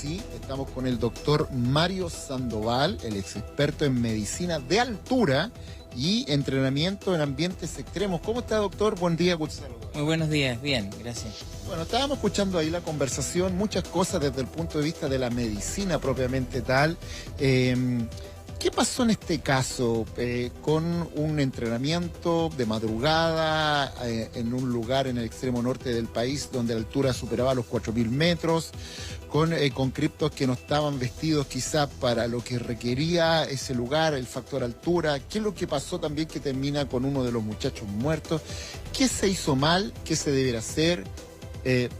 sí, estamos con el doctor Mario Sandoval, el ex experto en medicina de altura y entrenamiento en ambientes extremos. ¿Cómo está, doctor? Buen día, gusto saludarlo. Muy buenos días, bien, gracias. Bueno, estábamos escuchando ahí la conversación, muchas cosas desde el punto de vista de la medicina propiamente tal. ¿Qué pasó en este caso con un entrenamiento de madrugada en un lugar en el extremo norte del país donde la altura superaba los 4.000 metros, con criptos que no estaban vestidos quizás para lo que requería ese lugar, el factor altura? ¿Qué es lo que pasó también que termina con uno de los muchachos muertos? ¿Qué se hizo mal? ¿Qué se debería hacer?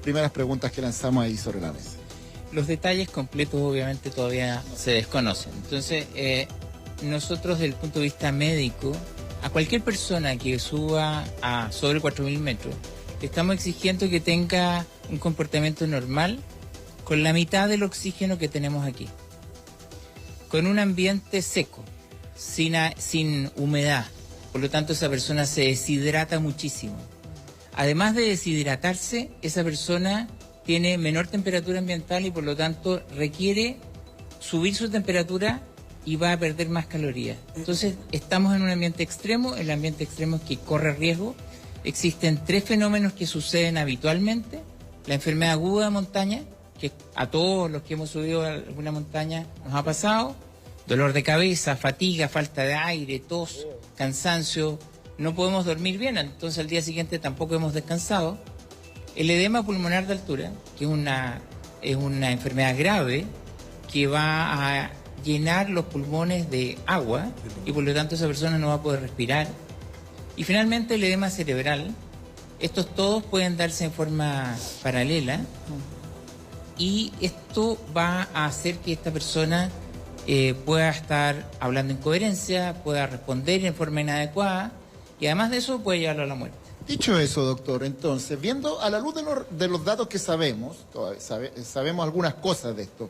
Primeras preguntas que lanzamos ahí sobre la mesa. Los detalles completos obviamente todavía se desconocen. Entonces, nosotros desde el punto de vista médico, a cualquier persona que suba a sobre 4.000 metros, le estamos exigiendo que tenga un comportamiento normal con la mitad del oxígeno que tenemos aquí. Con un ambiente seco, sin humedad. Por lo tanto, esa persona se deshidrata muchísimo. Además de deshidratarse, esa persona tiene menor temperatura ambiental y por lo tanto requiere subir su temperatura y va a perder más calorías. Entonces estamos en un ambiente extremo, el ambiente extremo es que corre riesgo. Existen 3 fenómenos que suceden habitualmente: la enfermedad aguda de montaña, que a todos los que hemos subido a alguna montaña nos ha pasado, dolor de cabeza, fatiga, falta de aire, tos, cansancio, no podemos dormir bien, entonces al día siguiente tampoco hemos descansado. El edema pulmonar de altura, que es una enfermedad grave que va a llenar los pulmones de agua y por lo tanto esa persona no va a poder respirar. Y finalmente el edema cerebral. Estos todos pueden darse en forma paralela y esto va a hacer que esta persona pueda estar hablando en coherencia, pueda responder en forma inadecuada y además de eso puede llevarlo a la muerte. Dicho eso, doctor, entonces, viendo a la luz de los datos que sabemos, sabemos algunas cosas de esto,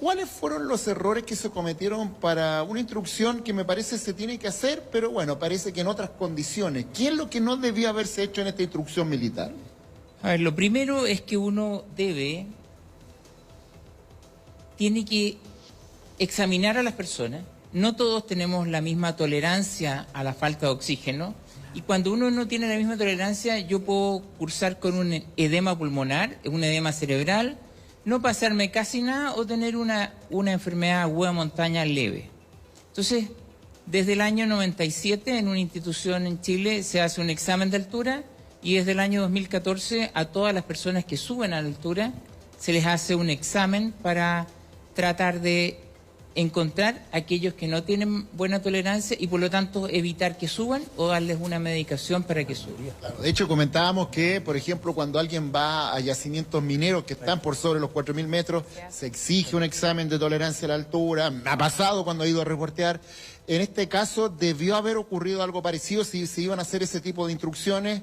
¿cuáles fueron los errores que se cometieron para una instrucción que me parece se tiene que hacer, pero bueno, parece que en otras condiciones? ¿Qué es lo que no debió haberse hecho en esta instrucción militar? A ver, lo primero es que uno tiene que examinar a las personas. No todos tenemos la misma tolerancia a la falta de oxígeno. Y cuando uno no tiene la misma tolerancia, yo puedo cursar con un edema pulmonar, un edema cerebral, no pasarme casi nada o tener una enfermedad aguda de montaña leve. Entonces, desde el año 97 en una institución en Chile se hace un examen de altura y desde el año 2014 a todas las personas que suben a la altura se les hace un examen para tratar de encontrar aquellos que no tienen buena tolerancia y por lo tanto evitar que suban o darles una medicación para que suban. Claro, de hecho comentábamos que, por ejemplo, cuando alguien va a yacimientos mineros que están por sobre los 4.000 metros, se exige un examen de tolerancia a la altura. Me ha pasado cuando he ido a reportear. En este caso, ¿debió haber ocurrido algo parecido si se iban a hacer ese tipo de instrucciones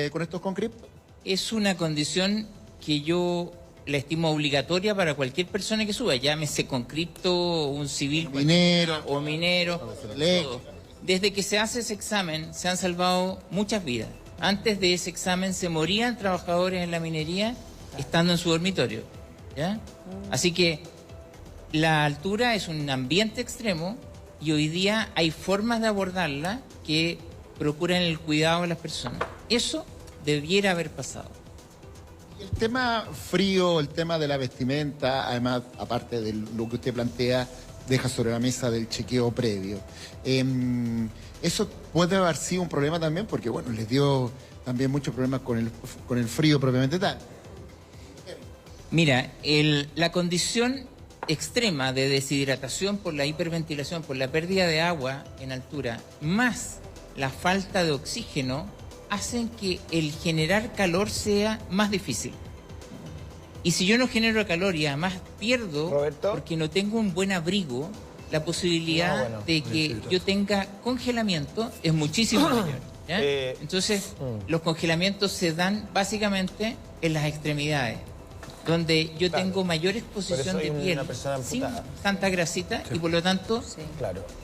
con estos conscriptos? Es una condición que yo la estimo obligatoria para cualquier persona que suba, llámese conscripto, un civil minero o minero. Todo. Desde que se hace ese examen se han salvado muchas vidas. Antes de ese examen se morían trabajadores en la minería estando en su dormitorio, ¿ya? Así que la altura es un ambiente extremo y hoy día hay formas de abordarla que procuran el cuidado de las personas. Eso debiera haber pasado. El tema frío, el tema de la vestimenta, además, aparte de lo que usted plantea, deja sobre la mesa del chequeo previo. Eso puede haber sido un problema también, porque bueno, les dio también muchos problemas con el frío propiamente tal. Mira, la condición extrema de deshidratación por la hiperventilación, por la pérdida de agua en altura, más la falta de oxígeno, hacen que el generar calor sea más difícil. Y si yo no genero calor y además pierdo, ¿Roberto? Porque no tengo un buen abrigo, la posibilidad de que yo tenga congelamiento es muchísimo mayor. ¿Ya? Entonces, los congelamientos se dan básicamente en las extremidades, donde yo tengo mayor exposición de piel sin tanta grasita y por lo tanto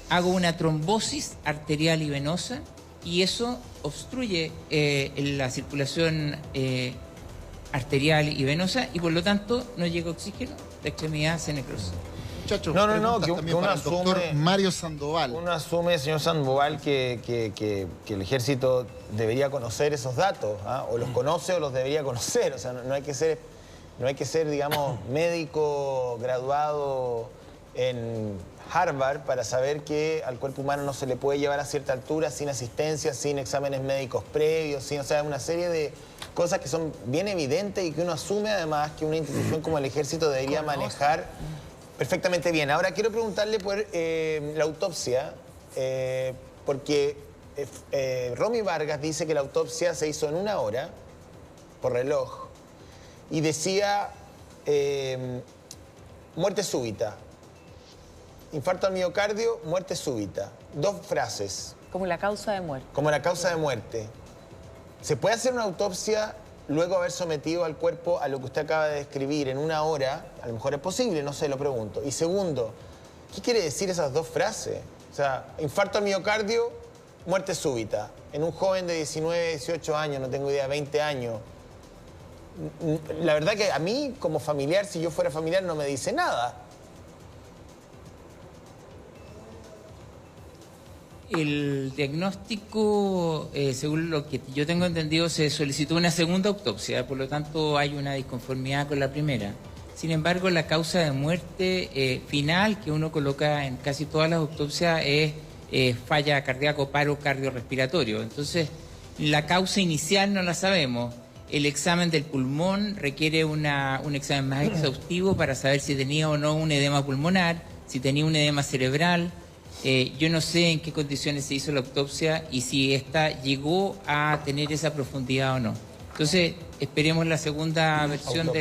hago una trombosis arterial y venosa y eso obstruye la circulación arterial y venosa, y por lo tanto no llega oxígeno, la extremidad se necrosa. Muchachos, No, que también uno para el doctor asume, Mario Sandoval. Uno asume, señor Sandoval, que el ejército debería conocer esos datos, ¿ah? O los conoce o los debería conocer. O sea, no hay que ser, digamos, médico graduado en Harvard para saber que al cuerpo humano no se le puede llevar a cierta altura sin asistencia, sin exámenes médicos previos, o sea, una serie de cosas que son bien evidentes y que uno asume además que una institución como el ejército debería manejar perfectamente bien. Ahora quiero preguntarle por la autopsia, porque Romy Vargas dice que la autopsia se hizo en 1 hora, por reloj, y decía muerte súbita. Infarto al miocardio, muerte súbita. 2 frases. Como la causa de muerte. Como la causa de muerte. ¿Se puede hacer una autopsia luego de haber sometido al cuerpo a lo que usted acaba de describir en 1 hora? A lo mejor es posible, no sé, lo pregunto. Y segundo, ¿qué quiere decir esas 2 frases? O sea, infarto al miocardio, muerte súbita. En un joven de 19, 18 años, no tengo idea, 20 años. La verdad que a mí, como familiar, si yo fuera familiar, no me dice nada. El diagnóstico, según lo que yo tengo entendido, se solicitó una segunda autopsia, por lo tanto hay una disconformidad con la primera. Sin embargo, la causa de muerte final que uno coloca en casi todas las autopsias es falla cardíaco, paro cardiorrespiratorio. Entonces, la causa inicial no la sabemos. El examen del pulmón requiere un examen más exhaustivo para saber si tenía o no un edema pulmonar, si tenía un edema cerebral. Yo no sé en qué condiciones se hizo la autopsia y si esta llegó a tener esa profundidad o no. Entonces, esperemos la segunda versión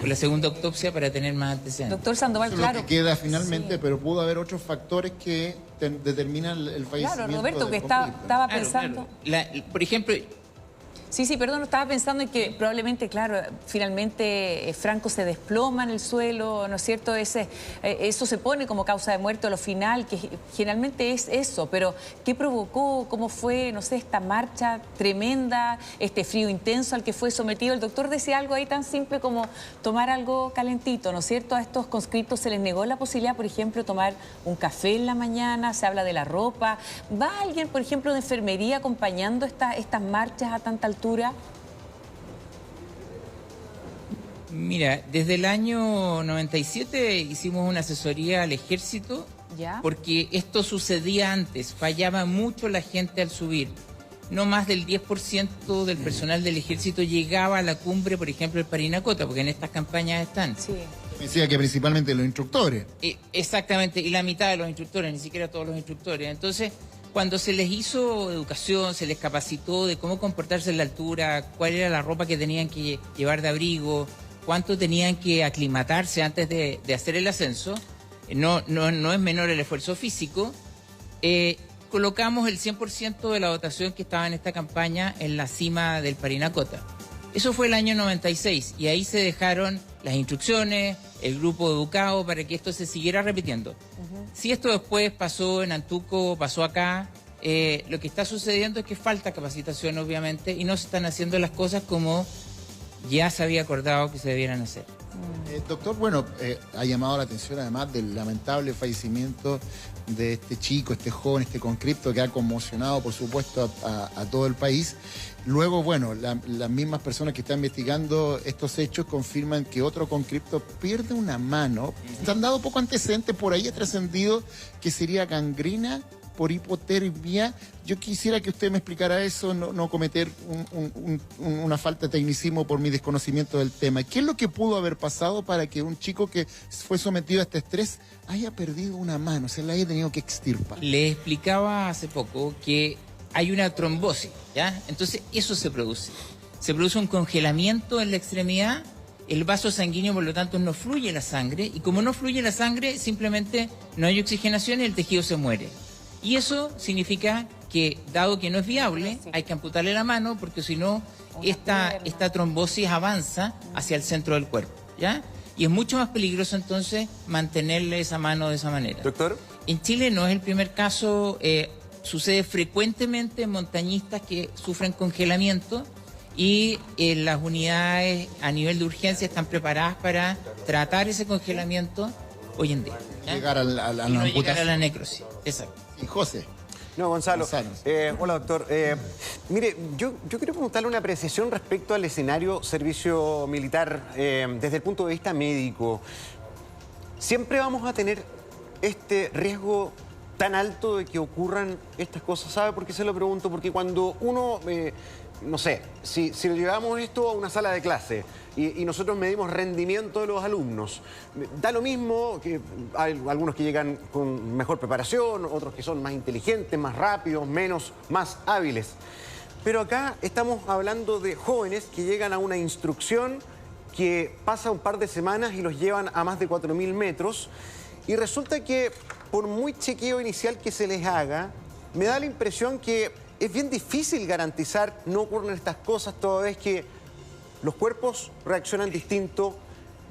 la segunda autopsia para tener más antecedentes. Doctor Sandoval, Eso es lo que queda finalmente, sí. Pero pudo haber otros factores que determinan el fallecimiento. Claro, Roberto, que estaba pensando... Claro. Por ejemplo... Sí, perdón, estaba pensando en que probablemente, claro, finalmente Franco se desploma en el suelo, ¿no es cierto? Eso se pone como causa de muerte a lo final, que generalmente es eso, pero ¿qué provocó? ¿Cómo fue, no sé, esta marcha tremenda, este frío intenso al que fue sometido? El doctor decía algo ahí tan simple como tomar algo calentito, ¿no es cierto? A estos conscriptos se les negó la posibilidad, por ejemplo, tomar un café en la mañana, se habla de la ropa. ¿Va alguien, por ejemplo, de enfermería acompañando estas marchas a tanta altura? Mira, desde el año 97 hicimos una asesoría al ejército. ¿Ya? Porque esto sucedía antes, fallaba mucho la gente al subir. No más del 10% del personal del ejército llegaba a la cumbre, por ejemplo, del Parinacota, porque en estas campañas están. Sí. Decía que principalmente los instructores. Exactamente, y la mitad de los instructores, ni siquiera todos los instructores. Entonces, cuando se les hizo educación, se les capacitó de cómo comportarse en la altura, cuál era la ropa que tenían que llevar de abrigo, cuánto tenían que aclimatarse antes de hacer el ascenso, no es menor el esfuerzo físico, colocamos el 100% de la dotación que estaba en esta campaña en la cima del Parinacota. Eso fue el año 96 y ahí se dejaron las instrucciones, el grupo educado para que esto se siguiera repitiendo. Si esto después pasó en Antuco, pasó acá, lo que está sucediendo es que falta capacitación obviamente y no se están haciendo las cosas como ya se había acordado que se debieran hacer. Doctor, bueno, ha llamado la atención además del lamentable fallecimiento de este chico, este joven, este conscripto que ha conmocionado, por supuesto, a todo el país. Luego, bueno, las mismas personas que están investigando estos hechos confirman que otro conscripto pierde una mano. Se han dado poco antecedentes, por ahí ha trascendido que sería gangrena por hipotermia. Yo quisiera que usted me explicara eso, no cometer una falta de tecnicismo por mi desconocimiento del tema. ¿Qué es lo que pudo haber pasado para que un chico que fue sometido a este estrés haya perdido una mano, se la haya tenido que extirpar? Le explicaba hace poco que hay una trombosis, ¿ya? Entonces eso se produce. Se produce un congelamiento en la extremidad, el vaso sanguíneo por lo tanto no fluye la sangre y como no fluye la sangre simplemente no hay oxigenación y el tejido se muere. Y eso significa que, dado que no es viable, hay que amputarle la mano porque si no, esta trombosis avanza hacia el centro del cuerpo, ¿ya? Y es mucho más peligroso entonces mantenerle esa mano de esa manera. Doctor. En Chile no es el primer caso, sucede frecuentemente en montañistas que sufren congelamiento Y las unidades a nivel de urgencia están preparadas para tratar ese congelamiento hoy en día. Llegar a la Y no amputación. llegar a la necrosis. Exacto. Y José. No, Gonzalo. Gonzalo. Hola, doctor. Mire, yo quiero preguntarle una precisión respecto al escenario servicio militar desde el punto de vista médico. ¿Siempre vamos a tener este riesgo tan alto de que ocurran estas cosas? ¿Sabe por qué se lo pregunto? Porque cuando uno, no sé, si lo llevamos esto a una sala de clase y nosotros medimos rendimiento de los alumnos, da lo mismo que hay algunos que llegan con mejor preparación, otros que son más inteligentes, más rápidos, más hábiles. Pero acá estamos hablando de jóvenes que llegan a una instrucción que pasa un par de semanas y los llevan a más de 4.000 metros y resulta que por muy chequeo inicial que se les haga, me da la impresión que es bien difícil garantizar no ocurren estas cosas toda vez que los cuerpos reaccionan distinto,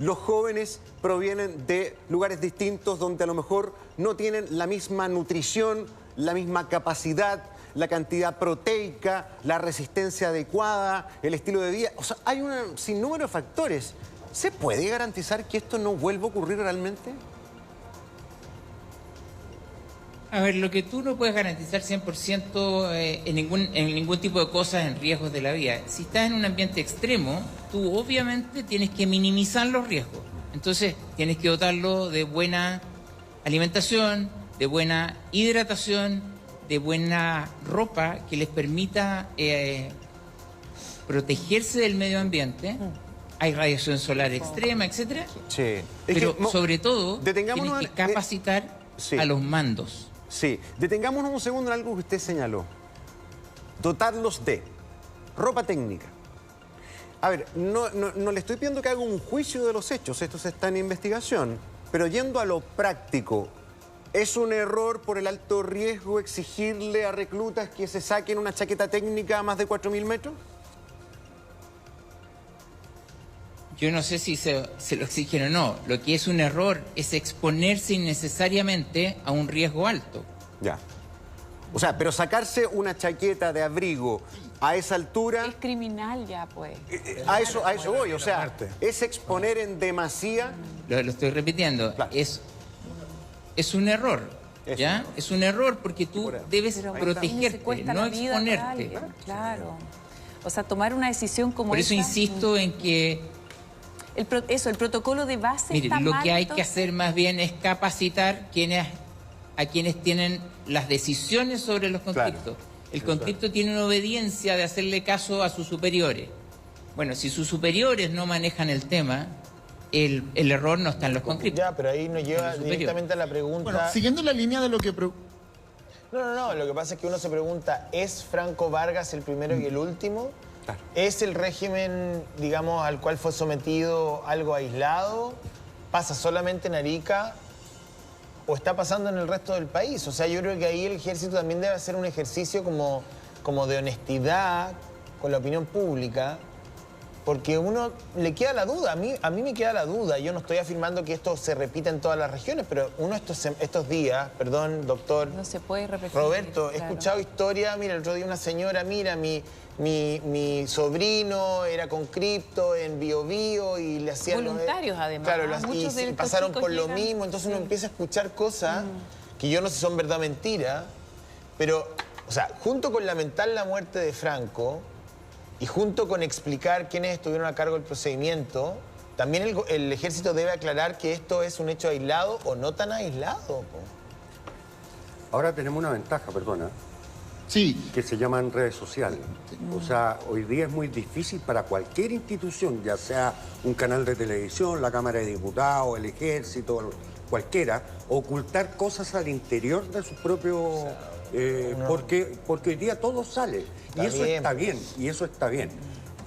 los jóvenes provienen de lugares distintos donde a lo mejor no tienen la misma nutrición, la misma capacidad, la cantidad proteica, la resistencia adecuada, el estilo de vida. O sea, hay un sinnúmero de factores. ¿Se puede garantizar que esto no vuelva a ocurrir realmente? A ver, lo que tú no puedes garantizar 100% en ningún tipo de cosas en riesgos de la vida. Si estás en un ambiente extremo, tú obviamente tienes que minimizar los riesgos. Entonces, tienes que dotarlo de buena alimentación, de buena hidratación, de buena ropa que les permita protegerse del medio ambiente. Hay radiación solar extrema, etcétera. Sí. Pero sobre todo, tienes detengámonos que capacitar sí. a los mandos. Sí, detengámonos un segundo en algo que usted señaló. Dotarlos de ropa técnica. A ver, no le estoy pidiendo que haga un juicio de los hechos, esto está en investigación, pero yendo a lo práctico, ¿es un error por el alto riesgo exigirle a reclutas que se saquen una chaqueta técnica a más de 4.000 metros? Yo no sé si se lo exigen o no. Lo que es un error es exponerse innecesariamente a un riesgo alto. Ya. O sea, pero sacarse una chaqueta de abrigo a esa altura... Es criminal ya, pues. A eso voy, o sea, es exponer en demasía... Lo estoy repitiendo. Claro. Es un error, ¿ya? Es un error porque tú debes Pero protegerte, cuesta no la vida para exponerte. alguien, claro. O sea, tomar una decisión como Por eso esa, insisto en que... el protocolo de base Mire, está lo mal, que hay entonces. que hacer más bien es capacitar a quienes tienen las decisiones sobre los conscriptos. El conscripto tiene una obediencia de hacerle caso a sus superiores. Bueno, si sus superiores no manejan el tema, el error no está en los conscriptos. Ya, pero ahí nos lleva directamente a la pregunta... Bueno, siguiendo la línea de lo que... No, lo que pasa es que uno se pregunta, ¿es Franco Vargas el primero y el último? Claro. ¿Es el régimen, digamos, al cual fue sometido algo aislado? ¿Pasa solamente en Arica? ¿O está pasando en el resto del país? O sea, yo creo que ahí el ejército también debe hacer un ejercicio como de honestidad con la opinión pública, porque uno le queda la duda, a mí me queda la duda. Yo no estoy afirmando que esto se repita en todas las regiones, pero uno estos días, perdón, doctor... No se puede repetir. Roberto, he claro. escuchado historias, mira, el otro día una señora, mira, mi sobrino era conscripto en Biobío y le hacían... Voluntarios, además. Claro, Muchos de y los pasaron por lo chicos mismo, entonces uno empieza a escuchar cosas que yo no sé si son verdad o mentira, pero, o sea, junto con lamentar la muerte de Franco y junto con explicar quiénes estuvieron a cargo del procedimiento, también el ejército debe aclarar que esto es un hecho aislado o no tan aislado. Po. Ahora tenemos una ventaja, perdona, Sí, que se llaman redes sociales. O sea, hoy día es muy difícil para cualquier institución, ya sea un canal de televisión, la Cámara de Diputados, el Ejército, cualquiera, ocultar cosas al interior de su propio... porque hoy día todo sale. Y eso está bien, y eso está bien.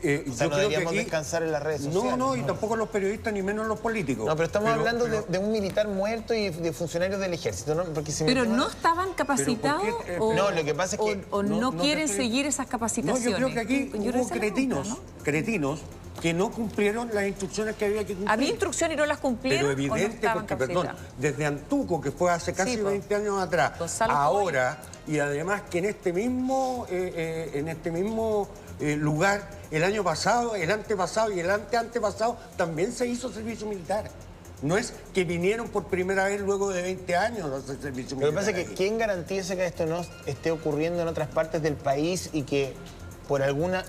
O sea, yo no creo que deberíamos aquí... descansar en las redes sociales. No, y tampoco los periodistas, ni menos los políticos. No, pero estamos hablando de un militar muerto y de funcionarios del ejército, ¿no? Porque si Pero no estaban capacitados ¿por qué? o, No, lo que pasa es que o no, no quieren te estoy- seguir esas No, capacitaciones. yo creo que aquí Yo hubo creo que esa es la cretinos, pregunta, ¿no? cretinos que no cumplieron las instrucciones que había que cumplir. ¿Había instrucciones y no las cumplieron? Pero o no evidente, estaban porque, perdón, capacitados? desde Antuco, que fue hace casi Sí, po. 20 años atrás, Gonzalo ahora, y además que en este mismo lugar. El año pasado, el antepasado y el anteantepasado también se hizo servicio militar. No es que vinieron por primera vez luego de 20 años a hacer servicio militar. Lo que pasa es que ¿quién garantiza que esto no esté ocurriendo en otras partes del país y que por alguna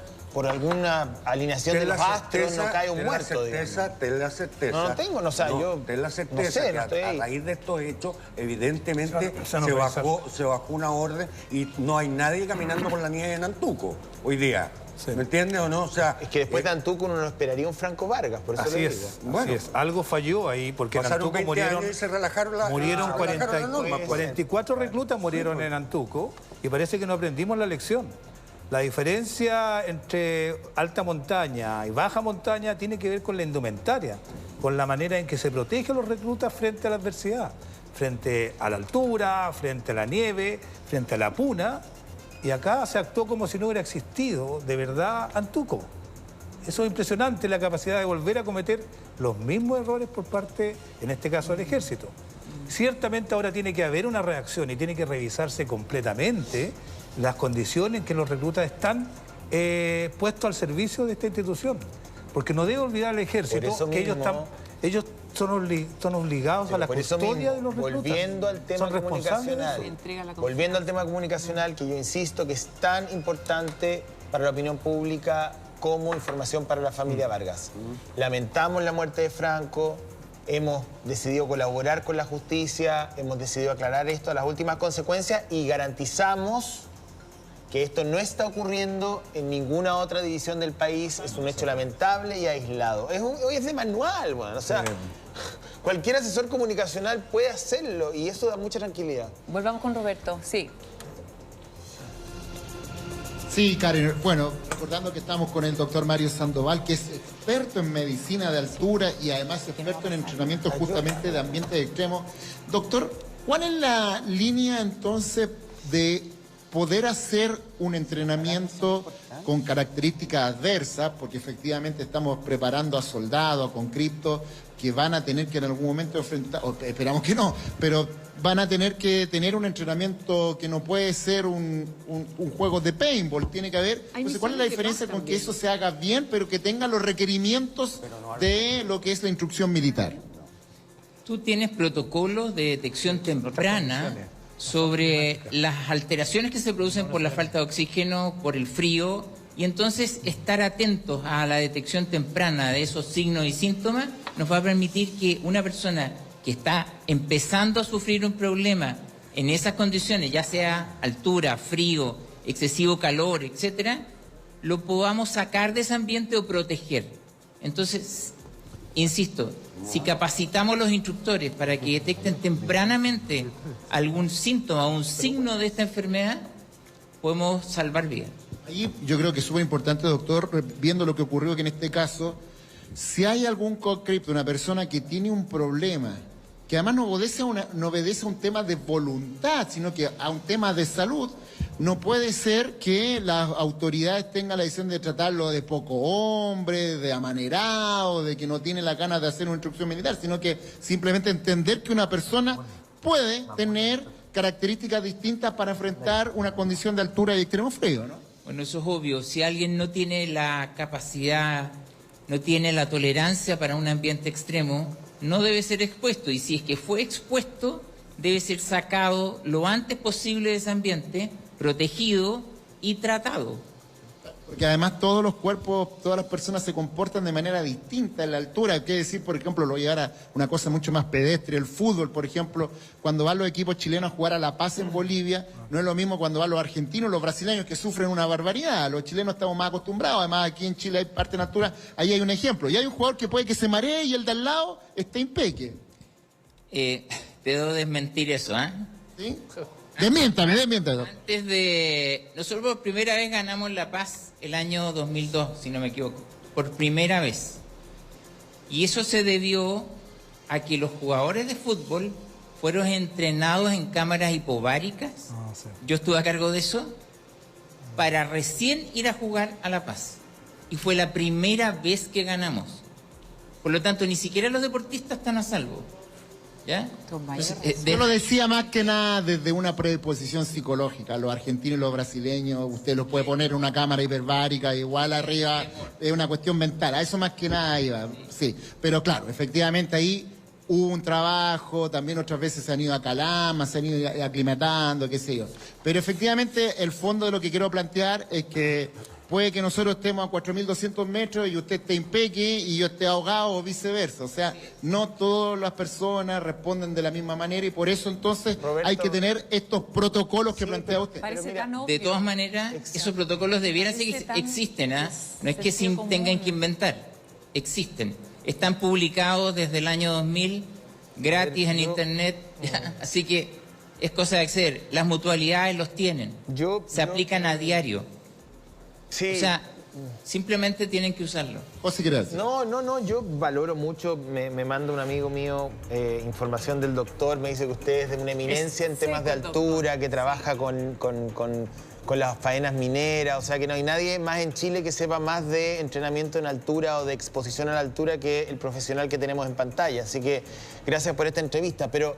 alineación de los astros no cae un muerto? Ten la certeza. No tengo, no, o sea, yo ten la certeza no sé, que no estoy a ahí. raíz de estos hechos, evidentemente se bajó una orden y no hay nadie caminando por la nieve en Antuco hoy día. Sí. ¿Me entiendes o no? O sea, es que después de Antuco uno no esperaría un Franco Vargas, por eso así le es, digo. Bueno, así es. Algo falló ahí, porque en Antuco murieron, y se relajaron 44 reclutas murieron en Antuco y parece que no aprendimos la lección. La diferencia entre alta montaña y baja montaña tiene que ver con la indumentaria, con la manera en que se protege a los reclutas frente a la adversidad, frente a la altura, frente a la nieve, frente a la puna. Y acá se actuó como si no hubiera existido de verdad Antuco. Eso es impresionante, la capacidad de volver a cometer los mismos errores por parte, en este caso, del ejército. Ciertamente ahora tiene que haber una reacción y tiene que revisarse completamente las condiciones en que los reclutas están puestos al servicio de esta institución. Porque no debe olvidar el ejército que ellos son obligados a la custodia de los reclutas. Volviendo al tema comunicacional, que yo insisto que es tan importante para la opinión pública como información para la familia Vargas. Lamentamos la muerte de Franco, hemos decidido colaborar con la justicia, hemos decidido aclarar esto a las últimas consecuencias y garantizamos que esto no está ocurriendo en ninguna otra división del país, es un hecho lamentable y aislado. Hoy es de manual, bueno, o sea, cualquier asesor comunicacional puede hacerlo y eso da mucha tranquilidad. Volvamos con Roberto, sí. Sí, Karen, bueno, recordando que estamos con el doctor Mario Sandoval, que es experto en medicina de altura y además experto en entrenamiento justamente de ambientes extremos. Doctor, ¿cuál es la línea entonces de poder hacer un entrenamiento con características adversas, porque efectivamente estamos preparando a soldados, a conscriptos, que van a tener que en algún momento enfrentar, o esperamos que no, pero van a tener que tener un entrenamiento que no puede ser un juego de paintball, tiene que haber. Entonces, ¿cuál es la diferencia con que eso se haga bien, pero que tenga los requerimientos de lo que es la instrucción militar? Tú tienes protocolos de detección temprana sobre las alteraciones que se producen por la falta de oxígeno, por el frío, y entonces estar atentos a la detección temprana de esos signos y síntomas nos va a permitir que una persona que está empezando a sufrir un problema en esas condiciones, ya sea altura, frío, excesivo calor, etcétera, lo podamos sacar de ese ambiente o proteger. Entonces, insisto, si capacitamos a los instructores para que detecten tempranamente algún síntoma o un signo de esta enfermedad, podemos salvar vidas. Ahí yo creo que es súper importante, doctor, viendo lo que ocurrió que en este caso, si hay algún conscripto, una persona que tiene un problema, que además no obedece a un tema de voluntad, sino que a un tema de salud, no puede ser que las autoridades tengan la decisión de tratarlo de poco hombre, de amanerado, de que no tiene la ganas de hacer una instrucción militar, sino que simplemente entender que una persona puede tener características distintas para enfrentar una condición de altura y extremo frío, ¿no? Bueno, eso es obvio. Si alguien no tiene la capacidad, no tiene la tolerancia para un ambiente extremo, no debe ser expuesto. Y si es que fue expuesto, debe ser sacado lo antes posible de ese ambiente, protegido y tratado. Porque además todos los cuerpos, todas las personas se comportan de manera distinta en la altura. Hay que decir, por ejemplo, lo voy a llevar a una cosa mucho más pedestre, el fútbol, por ejemplo, cuando van los equipos chilenos a jugar a La Paz en Bolivia, no es lo mismo cuando van los argentinos, los brasileños, que sufren una barbaridad. Los chilenos estamos más acostumbrados, además aquí en Chile hay parte en altura, ahí hay un ejemplo. Y hay un jugador que puede que se maree y el de al lado esté impeque. Debo desmentir eso, ¿eh? ¿Sí? Desmiéntame. Nosotros por primera vez ganamos La Paz el año 2002, si no me equivoco. Por primera vez. Y eso se debió a que los jugadores de fútbol fueron entrenados en cámaras hipováricas. Sí. Yo estuve a cargo de eso para recién ir a jugar a La Paz. Y fue la primera vez que ganamos. Por lo tanto, ni siquiera los deportistas están a salvo. ¿Ya? Con mayor Entonces, Yo lo decía más que nada desde una predisposición psicológica. Los argentinos y los brasileños, usted los puede poner en una cámara hiperbárica, igual arriba, es una cuestión mental. A eso más que nada iba, sí. Pero claro, efectivamente ahí hubo un trabajo, también otras veces se han ido a Calama, se han ido aclimatando, qué sé yo. Pero efectivamente el fondo de lo que quiero plantear es que puede que nosotros estemos a 4.200 metros y usted esté impeque y yo esté ahogado o viceversa. O sea, no todas las personas responden de la misma manera y por eso entonces Roberto, hay que tener estos protocolos que plantea usted. Parece mira, tan obvio. de todas maneras, esos protocolos debieran Parece seguir, tan existen, ¿ah? No es que sentido común. tengan que inventar, existen. Están publicados desde el año 2000, gratis en internet, así que es cosa de acceder. Las mutualidades los tienen, se aplican a diario. Sí. O sea, simplemente tienen que usarlo. José, gracias. No, yo valoro mucho, me manda un amigo mío información del doctor, me dice que usted es de una eminencia en temas de altura, que trabaja con las faenas mineras, o sea que no hay nadie más en Chile que sepa más de entrenamiento en altura o de exposición a la altura que el profesional que tenemos en pantalla. Así que gracias por esta entrevista, pero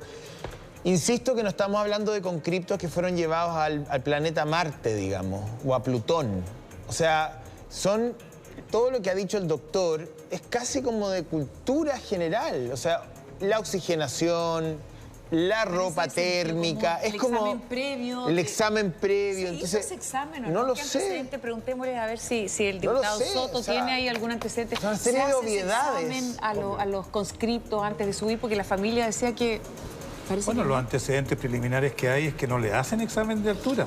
insisto que no estamos hablando de conscriptos que fueron llevados al planeta Marte, digamos, o a Plutón. O sea, todo lo que ha dicho el doctor es casi como de cultura general. O sea, la oxigenación, la ropa térmica, es como examen previo, el examen previo. ¿Se Entonces, hizo ese examen o no lo ¿Qué sé. antecedente? Preguntémosle a ver si el No lo diputado sé, Soto o sea, tiene ahí algún antecedente. una serie ¿Se de hace ese obviedades. examen a los conscriptos antes de subir? Porque la familia decía que... parece Bueno, que los no. antecedentes preliminares que hay es que no le hacen examen de altura.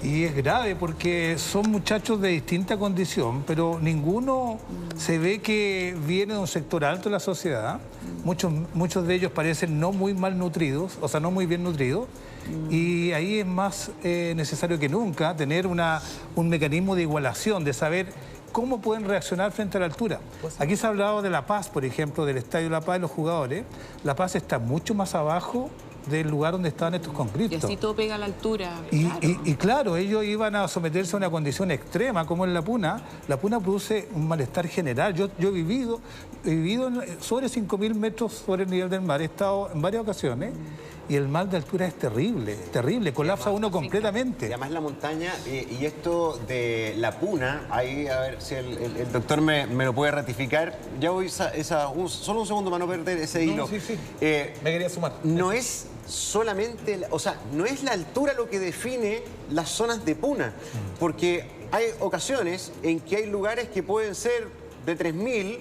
Y es grave porque son muchachos de distinta condición, pero ninguno se ve que viene de un sector alto de la sociedad. Muchos de ellos parecen no muy mal nutridos, o sea, no muy bien nutridos. Y ahí es más necesario que nunca tener un mecanismo de igualación, de saber cómo pueden reaccionar frente a la altura. Aquí se ha hablado de La Paz, por ejemplo, del Estadio La Paz de los jugadores. La Paz está mucho más abajo del lugar donde estaban estos Y conscriptos. así todo pega a la altura. Y claro, ellos iban a someterse a una condición extrema, como en la puna. La puna produce un malestar general. Yo he vivido sobre 5.000 metros sobre el nivel del mar. He estado en varias ocasiones y el mal de altura es terrible, colapsa uno completamente. Y además la montaña, y esto de la puna, ahí a ver si el doctor me lo puede ratificar. Ya voy solo un segundo para no perder ese hilo. Sí. Me quería sumar. No es solamente, o sea, no es la altura lo que define las zonas de puna, porque hay ocasiones en que hay lugares que pueden ser de 3.000,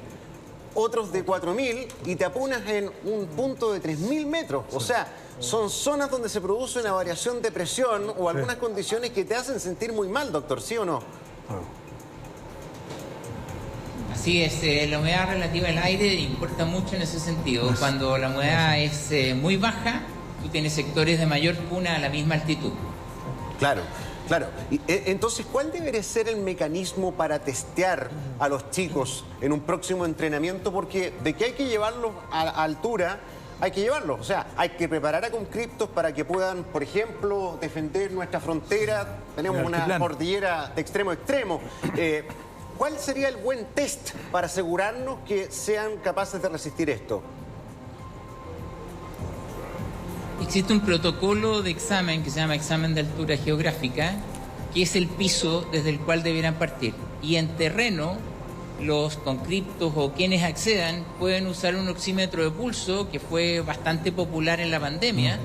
otros de 4.000 y te apunas en un punto de 3.000 metros. O sea, son zonas donde se produce una variación de presión o algunas condiciones que te hacen sentir muy mal, doctor, ¿sí o no? Así es, la humedad relativa del aire importa mucho en ese sentido. Cuando la humedad es muy baja, tú tienes sectores de mayor puna a la misma altitud. Claro. Y, entonces, ¿cuál debería ser el mecanismo para testear a los chicos en un próximo entrenamiento? Porque de que hay que llevarlos a altura, hay que llevarlos. O sea, hay que preparar a conscriptos para que puedan, por ejemplo, defender nuestra frontera. Tenemos una cordillera de extremo a extremo. ¿Cuál sería el buen test para asegurarnos que sean capaces de resistir esto? Existe un protocolo de examen que se llama examen de altura geográfica, que es el piso desde el cual debieran partir. Y en terreno, los conscriptos o quienes accedan pueden usar un oxímetro de pulso, que fue bastante popular en la pandemia,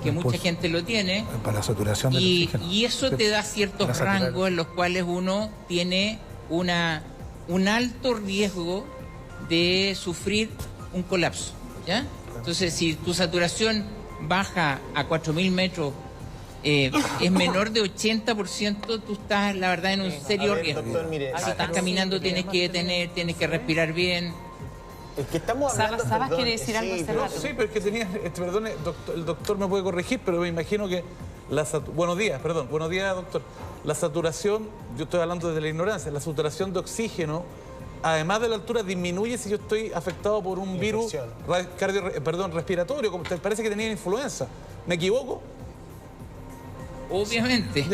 que mucha gente lo tiene. Para la saturación del oxígeno. Y eso te da ciertos rangos en los cuales uno tiene un alto riesgo de sufrir un colapso, ¿ya? Entonces, si tu saturación baja a 4.000 metros, es menor de 80%, tú estás, la verdad, en un serio riesgo. Doctor, mire, si estás caminando, tienes que detener, tienes que respirar bien. Es que estamos hablando... Sabas quiere decir algo hace rato. Sí, pero es que tenía, perdone, el doctor me puede corregir, pero me imagino que buenos días, doctor. La saturación, yo estoy hablando desde la ignorancia, la saturación de oxígeno, además de la altura, disminuye si yo estoy afectado por un virus respiratorio, como te parece que tenía influenza. ¿Me equivoco? Obviamente,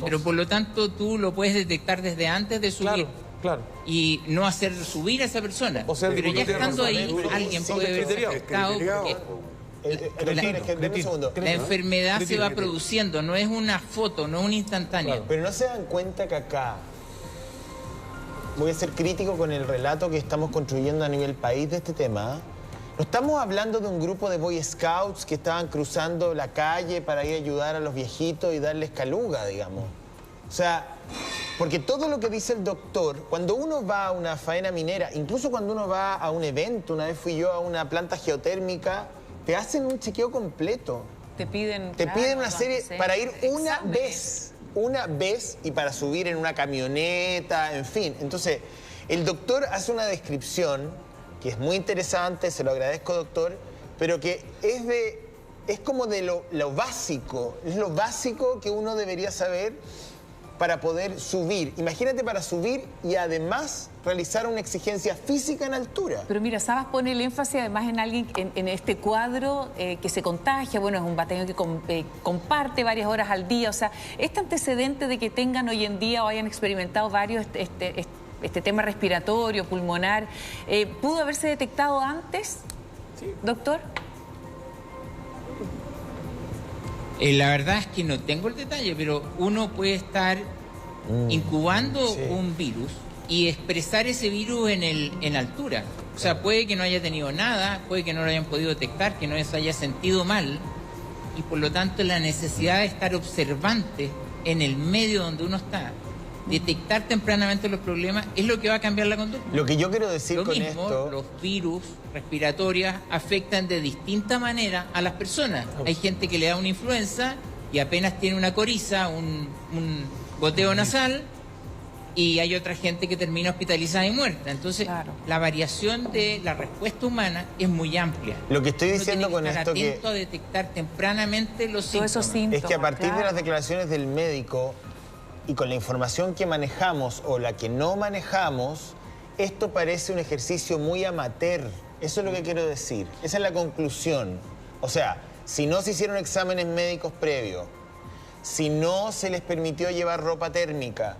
pero por lo tanto tú lo puedes detectar desde antes de subir. Claro. y no hacer subir a esa persona. O sea, pero ya estando ahí, alguien puede verse afectado porque Deme un segundo. la enfermedad se va produciendo, no es una foto, no es un instantáneo. Pero no se dan cuenta que acá voy a ser crítico con el relato que estamos construyendo a nivel país de este tema. No estamos hablando de un grupo de Boy Scouts que estaban cruzando la calle para ir a ayudar a los viejitos y darles caluga, digamos. O sea, porque todo lo que dice el doctor, cuando uno va a una faena minera, incluso cuando uno va a un evento, una vez fui yo a una planta geotérmica, te hacen un chequeo completo. Te piden Una serie para ir exámenes. una vez y para subir en una camioneta, en fin. Entonces, el doctor hace una descripción que es muy interesante, se lo agradezco, doctor, pero que es como de lo básico, es lo básico que uno debería saber para poder subir. Imagínate para subir y además realizar una exigencia física en altura. Pero mira, Sabas pone el énfasis además en alguien, en este cuadro que se contagia, bueno, es un batallón que comparte varias horas al día, o sea, este antecedente de que tengan hoy en día o hayan experimentado varios este tema respiratorio, pulmonar, ¿pudo haberse detectado antes, doctor? La verdad es que no tengo el detalle, pero uno puede estar incubando un virus y expresar ese virus en altura. O sea, puede que no haya tenido nada, puede que no lo hayan podido detectar, que no se haya sentido mal, y por lo tanto la necesidad de estar observante en el medio donde uno está, detectar tempranamente los problemas, es lo que va a cambiar la conducta. Lo que yo quiero decir con esto... Los virus respiratorios afectan de distinta manera a las personas. Hay gente que le da una influenza y apenas tiene una coriza, un goteo nasal, y hay otra gente que termina hospitalizada y muerta. Entonces, la variación de la respuesta humana es muy amplia. Lo que estoy diciendo con estar esto atento a detectar tempranamente los Todos esos síntomas. es que a partir de las declaraciones del médico y con la información que manejamos o la que no manejamos, esto parece un ejercicio muy amateur. Eso es lo que quiero decir. Esa es la conclusión. O sea, si no se hicieron exámenes médicos previos, si no se les permitió llevar ropa térmica,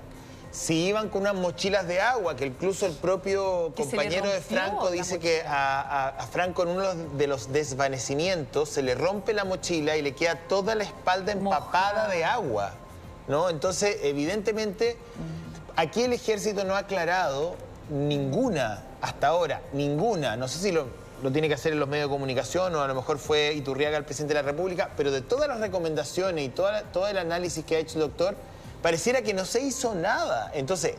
si iban con unas mochilas de agua, que incluso el propio compañero de Franco dice que a Franco en uno de los desvanecimientos se le rompe la mochila y le queda toda la espalda empapada de agua, ¿no? Entonces, evidentemente, aquí el ejército no ha aclarado ninguna, hasta ahora, ninguna, no sé si lo tiene que hacer en los medios de comunicación o a lo mejor fue Iturriaga el presidente de la República, pero de todas las recomendaciones y todo el análisis que ha hecho el doctor, pareciera que no se hizo nada. Entonces,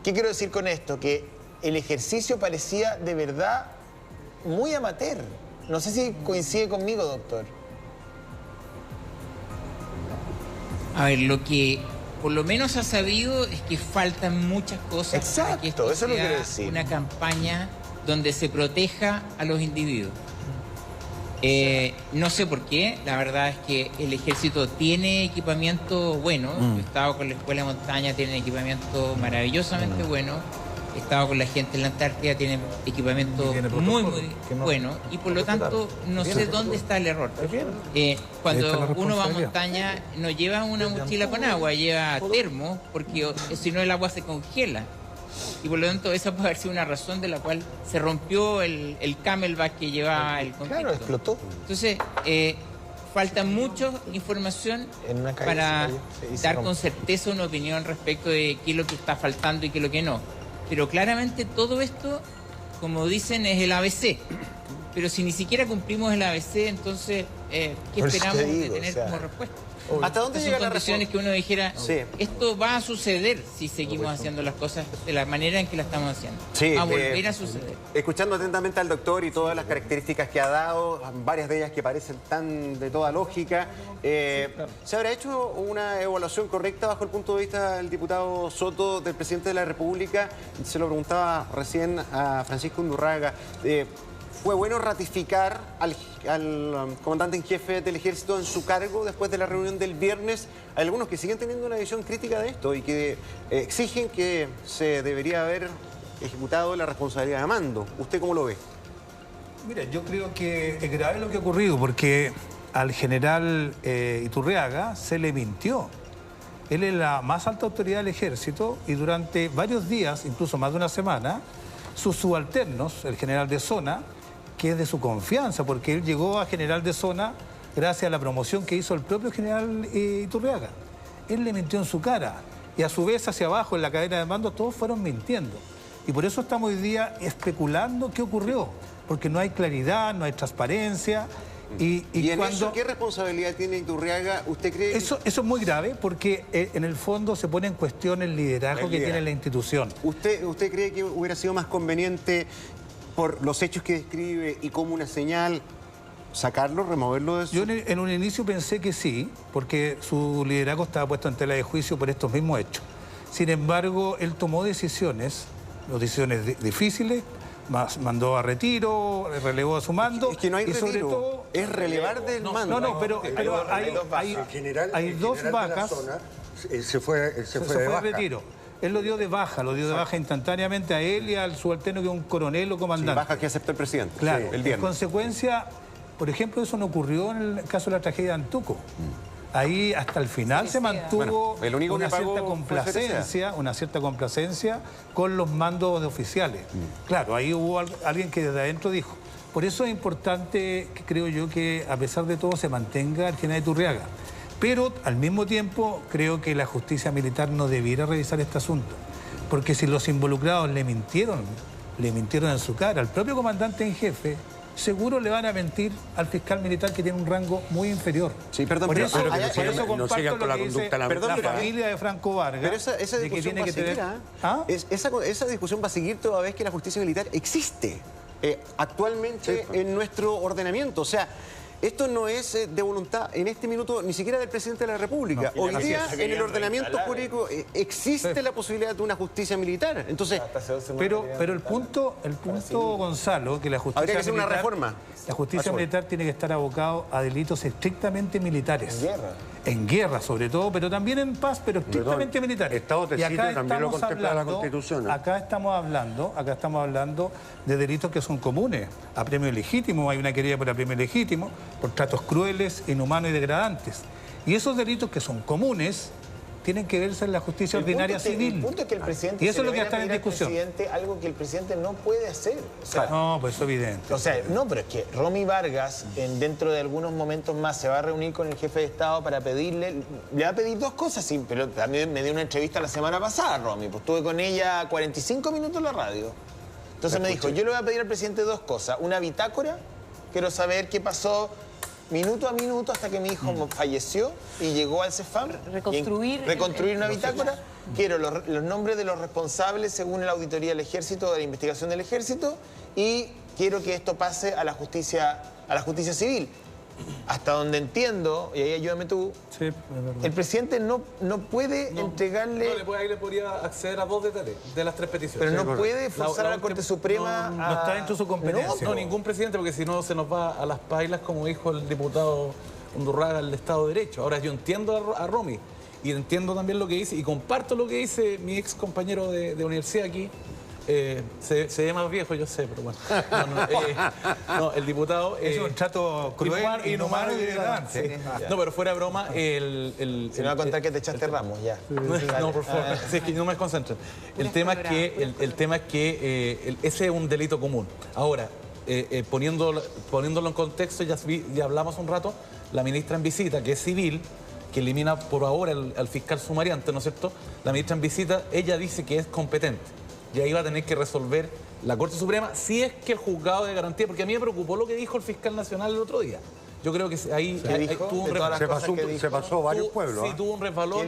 ¿qué quiero decir con esto? Que el ejercicio parecía de verdad muy amateur. No sé si coincide conmigo, doctor. A ver, lo que por lo menos ha sabido es que faltan muchas cosas. Exacto, para que esto eso es lo que sea quiero decir. una campaña donde se proteja a los individuos. No sé por qué, la verdad es que el ejército tiene equipamiento bueno. Yo he estado con la Escuela de Montaña, tienen equipamiento maravillosamente bueno. He estado con la gente en la Antártida, tienen equipamiento muy bueno. Y por lo tanto, no sé dónde está el error. Cuando uno va a montaña, no lleva una mochila con agua, lleva termo, porque si no el agua se congela. Y por lo tanto, esa puede haber sido una razón de la cual se rompió el camelback que llevaba el conflicto. Claro, explotó. Entonces, falta mucha información para dar con certeza una opinión respecto de qué es lo que está faltando y qué es lo que no. Pero claramente todo esto, como dicen, es el ABC. Pero si ni siquiera cumplimos el ABC, entonces, ¿qué esperamos de tener como respuesta? ¿Hasta dónde llega la condiciones que uno dijera, esto va a suceder si seguimos haciendo las cosas de la manera en que la estamos haciendo? Va a volver a suceder. Escuchando atentamente al doctor y todas las características que ha dado, varias de ellas que parecen tan de toda lógica, ¿se habrá hecho una evaluación correcta bajo el punto de vista del diputado Soto, del presidente de la República? Se lo preguntaba recién a Francisco Undurraga. ¿Fue bueno ratificar al comandante en jefe del ejército en su cargo después de la reunión del viernes? Hay algunos que siguen teniendo una visión crítica de esto y que exigen que se debería haber ejecutado la responsabilidad de mando. ¿Usted cómo lo ve? Mira, yo creo que es grave lo que ha ocurrido porque al general Iturriaga se le mintió. Él es la más alta autoridad del ejército y durante varios días, incluso más de una semana, sus subalternos, el general de zona, que es de su confianza, porque él llegó a general de zona gracias a la promoción que hizo el propio general Iturriaga. Él le mintió en su cara y a su vez hacia abajo en la cadena de mando todos fueron mintiendo. Y por eso estamos hoy día especulando qué ocurrió, porque no hay claridad, no hay transparencia. Y en cuando... eso, ¿qué responsabilidad tiene Iturriaga? ¿Usted cree? Eso es muy grave porque en el fondo se pone en cuestión el liderazgo que tiene la institución. ¿Usted cree que hubiera sido más conveniente, por los hechos que describe y como una señal, sacarlo, removerlo de su... Yo en un inicio pensé que sí, porque su liderazgo estaba puesto en tela de juicio por estos mismos hechos. Sin embargo, él tomó decisiones difíciles, mandó a retiro, relevó a su mando. Es que no hay y retiro, sobre todo, es relevar del mando. No, pero hay dos vacas. Se fue de baja. Retiro. Él lo dio de baja, instantáneamente a él y al subalterno que es un coronel o comandante. Baja que aceptó el presidente. Claro, el en viernes. consecuencia, por ejemplo, eso no ocurrió en el caso de la tragedia de Antuco. Ahí hasta el final se mantuvo una cierta complacencia con los mandos de oficiales. Claro, ahí hubo alguien que desde adentro dijo. Por eso es importante, creo yo, que a pesar de todo se mantenga el general Iturriaga. Pero al mismo tiempo creo que la justicia militar no debiera revisar este asunto. Porque si los involucrados le mintieron en su cara al propio comandante en jefe, seguro le van a mentir al fiscal militar que tiene un rango muy inferior. Sí, perdón, por eso no comparto sigan con lo la que conducta dice lamentable. la familia de Franco Vargas. Pero esa de que discusión tiene va que a seguir, tener... ¿ah? Esa discusión va a seguir toda vez que la justicia militar existe actualmente en nuestro ordenamiento. O sea, esto no es de voluntad en este minuto ni siquiera del presidente de la República. Hoy día en el ordenamiento jurídico existe la posibilidad de una justicia militar. Entonces, pero el punto, Gonzalo, que la justicia habría que hacer una militar, reforma. La justicia militar tiene que estar abocado a delitos estrictamente militares. En guerra. En guerra, sobre todo, pero también en paz, pero estrictamente militares. Estado de sitio también lo contempla la Constitución. Acá estamos hablando de delitos que son comunes. Apremio ilegítimo, hay una querella por apremio ilegítimo, por tratos crueles, inhumanos y degradantes. Y esos delitos que son comunes tienen que verse en la justicia ordinaria civil. El punto es que el presidente y eso es lo que está en discusión. Algo que el presidente no puede hacer. O sea, no, pues eso es evidente. O sea, no, pero es que Romy Vargas, dentro de algunos momentos más, se va a reunir con el jefe de Estado para pedirle... Le va a pedir dos cosas, sí, pero también me dio una entrevista la semana pasada, Romy. Pues estuve con ella 45 minutos en la radio. Entonces me dijo, yo le voy a pedir al presidente dos cosas. Una bitácora, quiero saber qué pasó minuto a minuto hasta que mi hijo falleció y llegó al CEFAM. Reconstruir una bitácora. Quiero los nombres de los responsables según la auditoría del Ejército, de la investigación del Ejército, y quiero que esto pase a la justicia civil. Hasta donde entiendo, y ahí ayúdame tú, el presidente no puede entregarle... Ahí le podría acceder a dos detalles de las tres peticiones. Pero no puede forzar a la Corte Suprema no está dentro de su competencia. No, ningún presidente, porque si no se nos va a las pailas, como dijo el diputado Undurraga, el Estado de Derecho. Ahora, yo entiendo a Romy y entiendo también lo que dice, y comparto lo que dice mi ex compañero de universidad aquí. Se ve más viejo, yo sé, pero bueno. No, el diputado... es un trato cruel, inhumano y degradante. No, pero fuera de broma, Se me va a contar que te echaste ramos, ya. No, por favor, si es que no me concentro. El tema es que ese es un delito común. Ahora, poniéndolo en contexto, ya hablamos un rato, la ministra en visita, que es civil, que elimina por ahora al fiscal sumariante, ¿no es cierto? La ministra en visita, ella dice que es competente. Y ahí va a tener que resolver la Corte Suprema si es que el juzgado de garantía, porque a mí me preocupó lo que dijo el fiscal nacional el otro día. Yo creo que ahí tuvo un se pasó varios pueblos. Sí, tuvo un resbalón.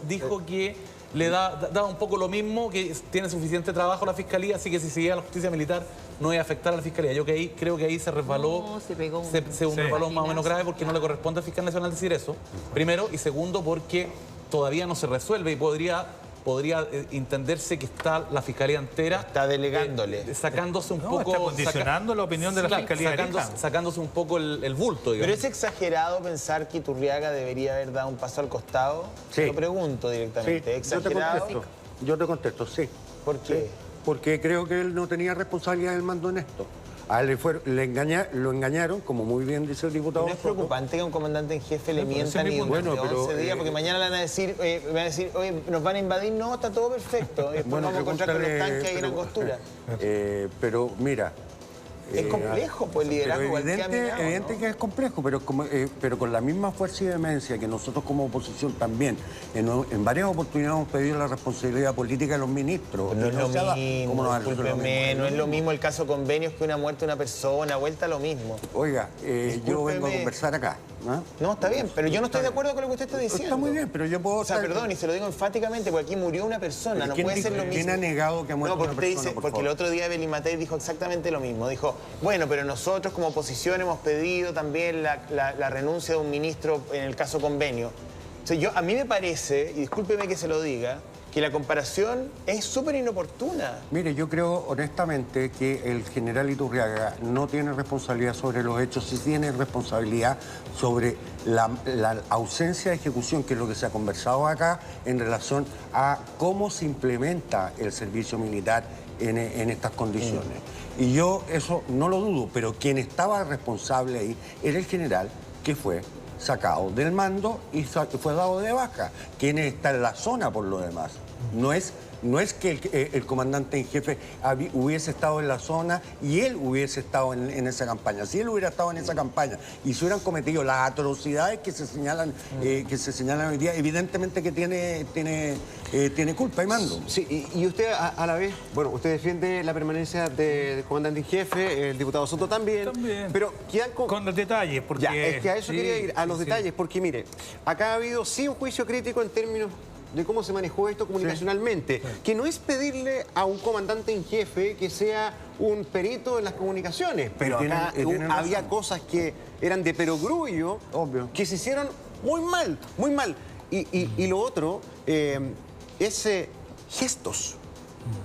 Dijo que le daba un poco lo mismo, que tiene suficiente trabajo la Fiscalía, así que si seguía la justicia militar no iba a afectar a la Fiscalía. Yo creo que ahí se resbaló, un resbalón más o menos grave, porque no le corresponde al fiscal nacional decir eso, primero, y segundo porque todavía no se resuelve y podría entenderse que está la Fiscalía entera... Está delegándole. Sacándose un poco... Está condicionando la opinión de la Fiscalía. Sacándose un poco el bulto, digamos. ¿Pero es exagerado pensar que Iturriaga debería haber dado un paso al costado? Sí. Lo pregunto directamente. ¿Es exagerado? Yo te contesto, sí. ¿Por qué? Sí, porque creo que él no tenía responsabilidad del mando en esto. A él lo engañaron, como muy bien dice el diputado. ¿No es preocupante que a un comandante en jefe le mientan y durante 11 días? Porque mañana le van a decir, oye, nos van a invadir. No, está todo perfecto. Y después vamos a encontrar con los tanques ahí en Angostura. Pero mira... Es complejo, pues, el liderazgo. Evidente que es complejo, pero con la misma fuerza y vehemencia que nosotros como oposición también, en varias oportunidades hemos pedido la responsabilidad política de los ministros. No es lo mismo, discúlpeme, no es lo mismo el caso Convenios que una muerte de una persona, vuelta a lo mismo. Oiga, yo vengo a conversar acá. No, está bien, pero yo no estoy de acuerdo con lo que usted está diciendo. Está muy bien, pero yo puedo... O sea, perdón, y se lo digo enfáticamente, porque aquí murió una persona, no puede ser lo mismo. ¿Quién ha negado que ha muerto una persona, porque el otro día Evelyn Matei dijo exactamente lo mismo. Dijo, bueno, pero nosotros como oposición hemos pedido también la renuncia de un ministro en el caso Convenio. O sea, a mí me parece, y discúlpeme que se lo diga, que la comparación es súper inoportuna. Mire, yo creo honestamente que el general Iturriaga no tiene responsabilidad sobre los hechos, sí tiene responsabilidad sobre la ausencia de ejecución, que es lo que se ha conversado acá, en relación a cómo se implementa el servicio militar en estas condiciones. Y yo eso no lo dudo, pero quien estaba responsable ahí era el general, que fue sacado del mando y fue dado de baja. Quien está en la zona por lo demás. No es que el comandante en jefe hubiese estado en la zona y él hubiese estado en esa campaña. Si él hubiera estado en esa campaña y se hubieran cometido las atrocidades que se señalan hoy día, evidentemente que tiene culpa y mando. Sí, y usted a la vez, bueno, usted defiende la permanencia del comandante en jefe, el diputado Soto también. Pero quedan con los detalles, porque... Ya, es que a eso quería ir, a los detalles, porque mire, acá ha habido sí un juicio crítico en términos de cómo se manejó esto comunicacionalmente, que no es pedirle a un comandante en jefe que sea un perito en las comunicaciones, pero acá había cosas que eran de perogrullo, obvio, que se hicieron muy mal, muy mal. Y lo otro es gestos.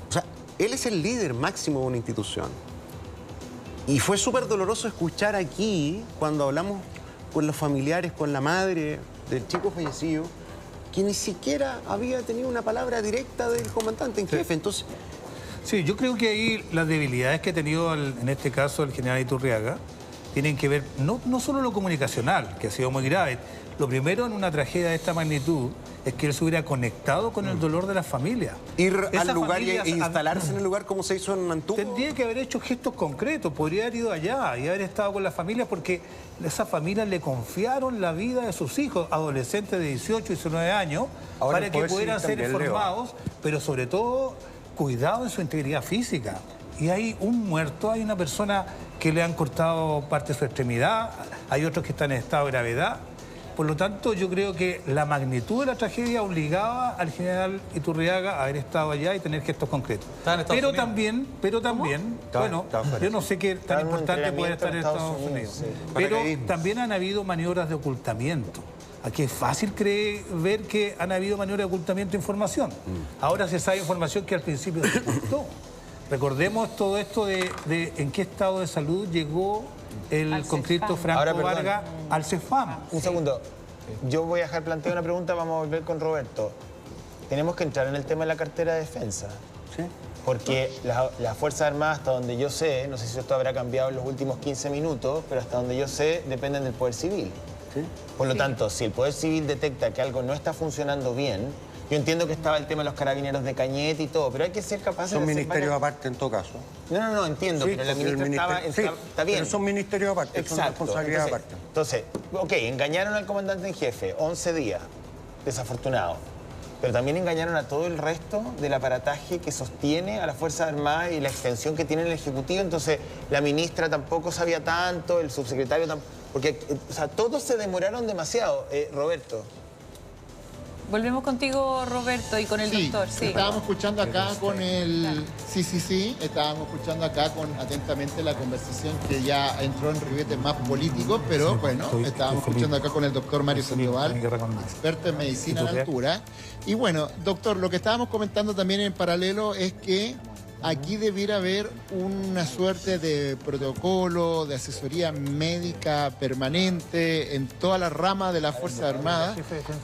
O sea, él es el líder máximo de una institución. Y fue súper doloroso escuchar aquí, cuando hablamos con los familiares, con la madre del chico fallecido, que ni siquiera había tenido una palabra directa del comandante en jefe. Entonces... Sí, yo creo que ahí las debilidades que ha tenido en este caso el general Iturriaga tienen que ver no solo lo comunicacional, que ha sido muy grave. Lo primero en una tragedia de esta magnitud es que él se hubiera conectado con el dolor de las familias. Ir al lugar e instalarse en el lugar como se hizo en Nantuco. Tendría que haber hecho gestos concretos, podría haber ido allá y haber estado con las familias, porque esas familias le confiaron la vida de sus hijos, adolescentes de 18 y 19 años, para que pudieran ser informados, pero sobre todo cuidado en su integridad física. Y hay un muerto, hay una persona que le han cortado parte de su extremidad, hay otros que están en estado de gravedad. Por lo tanto, yo creo que la magnitud de la tragedia obligaba al general Iturriaga a haber estado allá y tener gestos concretos. Pero también, bueno, yo no sé qué tan importante puede estar en Estados Unidos. Sí. Pero también han habido maniobras de ocultamiento. Aquí es fácil ver que han habido maniobras de ocultamiento de información. Ahora se sabe información que al principio se ocultó. Recordemos todo esto de en qué estado de salud llegó el conscripto Franco Vargas al CEFAM. Un segundo. Yo voy a dejar planteada una pregunta, vamos a volver con Roberto. Tenemos que entrar en el tema de la cartera de defensa. Sí. Porque las Fuerzas Armadas, hasta donde yo sé, no sé si esto habrá cambiado en los últimos 15 minutos, pero hasta donde yo sé, dependen del Poder Civil. ¿Sí? Por lo tanto, si el Poder Civil detecta que algo no está funcionando bien, yo entiendo que estaba el tema de los carabineros de Cañete y todo, pero hay que ser capaces de... Son ministerios aparte en todo caso. No, entiendo, pero la ministra está bien. Pero son ministerios aparte, son responsabilidades aparte. Entonces, ok, engañaron al comandante en jefe, 11 días, desafortunado. Pero también engañaron a todo el resto del aparataje que sostiene a las Fuerzas Armadas y la extensión que tiene el Ejecutivo. Entonces, la ministra tampoco sabía tanto, el subsecretario tampoco... Porque, o sea, todos se demoraron demasiado. Roberto. Volvemos contigo, Roberto, y con el doctor. Sí, estábamos escuchando acá con el... Sí, estábamos escuchando acá atentamente la conversación que ya entró en ribetes más políticos, pero bueno, estábamos escuchando acá con el doctor Mario Sandoval, experto en medicina de altura. Y bueno, doctor, lo que estábamos comentando también en paralelo es que aquí debiera haber una suerte de protocolo, de asesoría médica permanente en toda la rama de las Fuerzas Armadas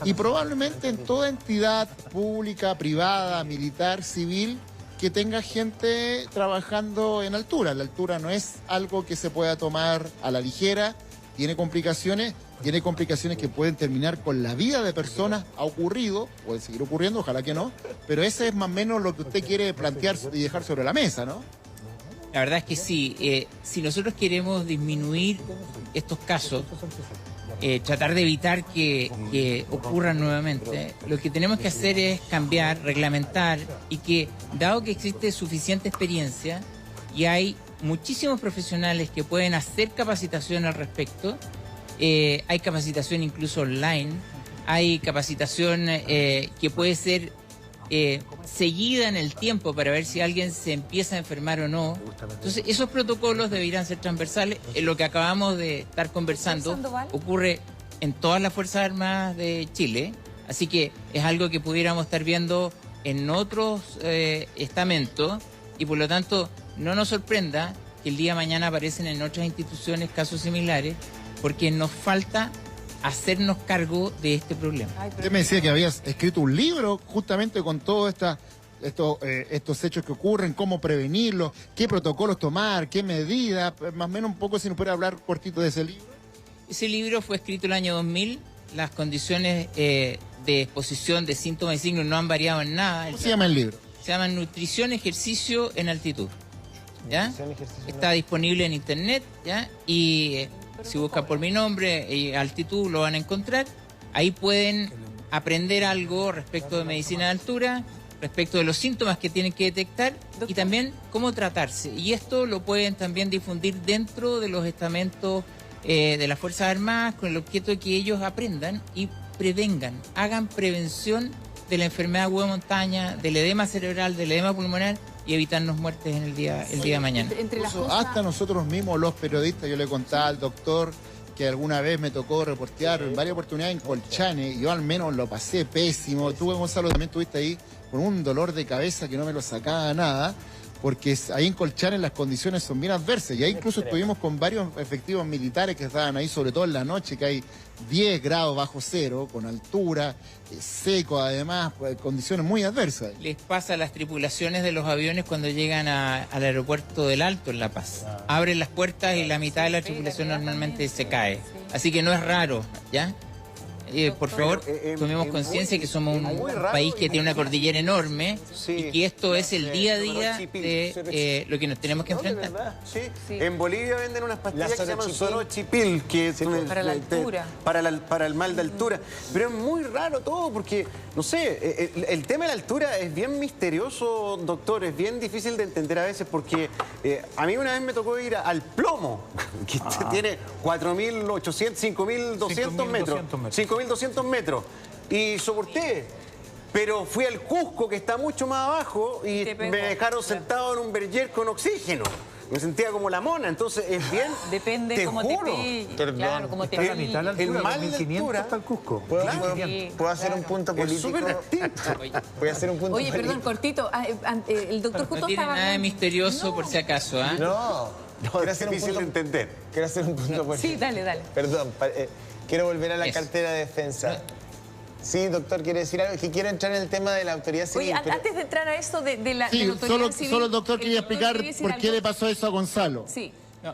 y probablemente en toda entidad pública, privada, militar, civil, que tenga gente trabajando en altura. La altura no es algo que se pueda tomar a la ligera, tiene complicaciones que pueden terminar con la vida de personas. Ha ocurrido, puede seguir ocurriendo, ojalá que no, pero ese es más o menos lo que usted quiere plantear y dejar sobre la mesa, ¿no? La verdad es que sí. Si nosotros queremos disminuir estos casos, tratar de evitar que ocurran nuevamente, lo que tenemos que hacer es cambiar, reglamentar, y que, dado que existe suficiente experiencia y hay muchísimos profesionales que pueden hacer capacitación al respecto, hay capacitación incluso online, hay capacitación que puede ser seguida en el tiempo para ver si alguien se empieza a enfermar o no. Entonces, esos protocolos deberían ser transversales. Lo que acabamos de estar conversando ocurre en todas las Fuerzas Armadas de Chile, así que es algo que pudiéramos estar viendo en otros estamentos, y por lo tanto no nos sorprenda que el día de mañana aparecen en otras instituciones casos similares, porque nos falta hacernos cargo de este problema. Usted me decía que habías escrito un libro justamente con todos estos hechos que ocurren, cómo prevenirlos, qué protocolos tomar, qué medidas, más o menos un poco, si nos puede hablar cortito de ese libro. Ese libro fue escrito el año 2000, las condiciones de exposición de síntomas y signos no han variado en nada. ¿Cómo se llama el libro? Se llama Nutrición, Ejercicio en Altitud. ¿Ya? Está disponible en internet, ¿ya? Y si buscan por mi nombre y Altitud lo van a encontrar. Ahí pueden aprender algo respecto de medicina de altura, respecto de los síntomas que tienen que detectar y también cómo tratarse. Y esto lo pueden también difundir dentro de los estamentos de las Fuerzas Armadas, con el objeto de que ellos aprendan y prevengan, hagan prevención de la enfermedad de montaña, del edema cerebral, del edema pulmonar, y evitarnos muertes en el día de mañana. Hasta nosotros mismos, los periodistas, yo le contaba al doctor que alguna vez me tocó reportear en varias oportunidades en Colchane, yo al menos lo pasé pésimo. Tú, Gonzalo, también estuviste ahí con un dolor de cabeza que no me lo sacaba nada, porque ahí en Colchane las condiciones son bien adversas, y ahí incluso estuvimos con varios efectivos militares que estaban ahí, sobre todo en la noche, que hay 10 grados bajo cero, con altura, seco además, pues, condiciones muy adversas. Les pasa a las tripulaciones de los aviones cuando llegan al aeropuerto del Alto en La Paz. Abren las puertas y la mitad de la tripulación normalmente se cae. Así que no es raro, ¿ya? Por favor, tomemos conciencia que somos un país que tiene una cordillera enorme, y que esto es el día a día de lo que nos tenemos que enfrentar. Sí. En Bolivia venden unas pastillas que se llaman Sorochipil, que es para la altura. Para el mal de altura. Pero es muy raro todo, porque, no sé, el tema de la altura es bien misterioso, doctor, es bien difícil de entender a veces, porque a mí una vez me tocó ir al Plomo, que tiene 4.800, 5.200 metros. 5.200 metros, y soporté, pero fui al Cusco, que está mucho más abajo, y me dejaron sentado en un berger con oxígeno. Me sentía como la mona, entonces es bien... Depende cómo te pille. Claro, cómo te pille. El mal de altura está el Cusco. ¿Puedo hacer un punto político? Es súper distinto. Voy a hacer un punto político. Perdón, cortito. El doctor justo no tiene estaba... nada de misterioso, por si acaso, ¿eh? No, es difícil de entender. Quiero hacer un punto político. Sí, dale. Perdón, quiero volver a la cartera de defensa. Sí, doctor, quiere decir algo. Que quiero entrar en el tema de la autoridad civil. Oye, antes de entrar a eso de la sí, autoridad civil... Solo el doctor quería explicar por qué le pasó eso a Gonzalo. Sí. No.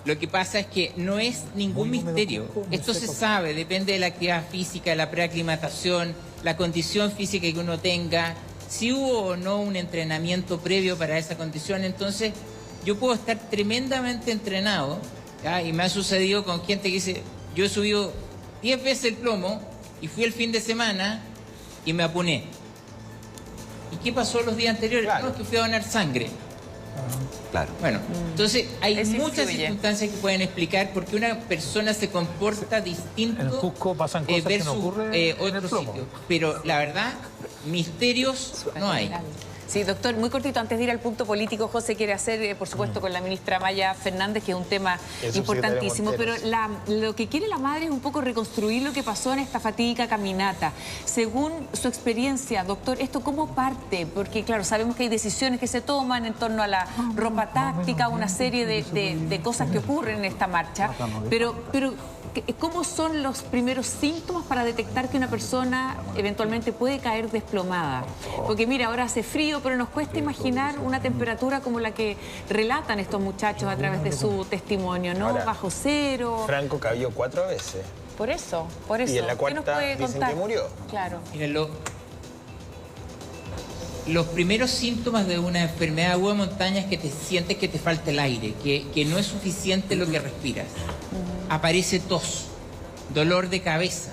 Lo que pasa es que no es ningún misterio. Esto se sabe, depende de la actividad física, la preaclimatación, la condición física que uno tenga, si hubo o no un entrenamiento previo para esa condición. Entonces, yo puedo estar tremendamente entrenado, ¿ya? Y me ha sucedido con gente que dice, yo he subido 10 veces el plomo y fui el fin de semana y me apuné. ¿Y qué pasó los días anteriores? Claro. No, es que fui a donar sangre. Claro. Bueno, entonces hay muchas circunstancias que pueden explicar por qué una persona se comporta distinto en el Cusco pasan cosas versus que no ocurren otros sitios. Pero la verdad, misterios no hay. Sí, doctor, muy cortito, antes de ir al punto político, José quiere hacer, por supuesto, con la ministra Maya Fernández, que es un tema importantísimo, pero lo que quiere la madre es un poco reconstruir lo que pasó en esta fatídica caminata. Según su experiencia, doctor, ¿esto cómo parte? Porque, claro, sabemos que hay decisiones que se toman en torno a la ropa táctica, una serie de cosas que ocurren en esta marcha, pero ¿cómo son los primeros síntomas para detectar que una persona eventualmente puede caer desplomada? Porque mira, ahora hace frío, pero nos cuesta imaginar una temperatura como la que relatan estos muchachos a través de su testimonio, ¿no? Ahora, Bajo cero. Franco cayó 4 veces. Por eso, por eso. Y en la ¿Qué nos cuarta puede dicen contar? que murió. Claro. Mira, los primeros síntomas de una enfermedad aguda de montaña es que te sientes que te falta el aire, que no es suficiente lo que respiras. Aparece tos, dolor de cabeza.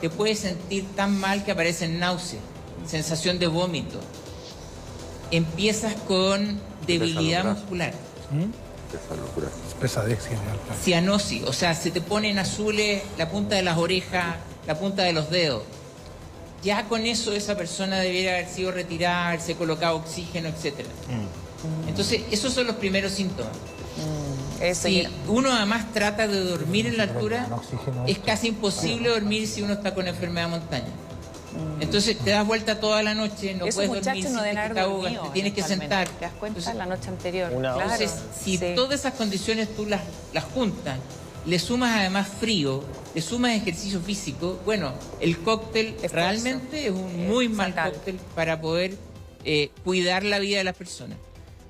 Te puedes sentir tan mal que aparecen náuseas, sensación de vómito. Empiezas con debilidad muscular. Pesadez general. Cianosis, o sea, se te ponen azules la punta de las orejas, la punta de los dedos. Ya con eso esa persona debiera haber sido retirada, haberse colocado oxígeno, etc. Entonces, esos son los primeros síntomas. Si uno además trata de dormir en la altura, es casi imposible dormir si uno está con enfermedad de montaña. Entonces te das vuelta toda la noche, no Esos puedes dormir, muchachos no deben sientes que haber te ahogas, dormido, te tienes que sentar. ¿Te das cuenta? Entonces, La noche anterior. entonces, si Sí. todas esas condiciones tú las juntas, le sumas además frío, le sumas ejercicio físico, bueno, el cóctel Esfuerzo. realmente es un muy mal Fatal. cóctel para poder cuidar la vida de las personas.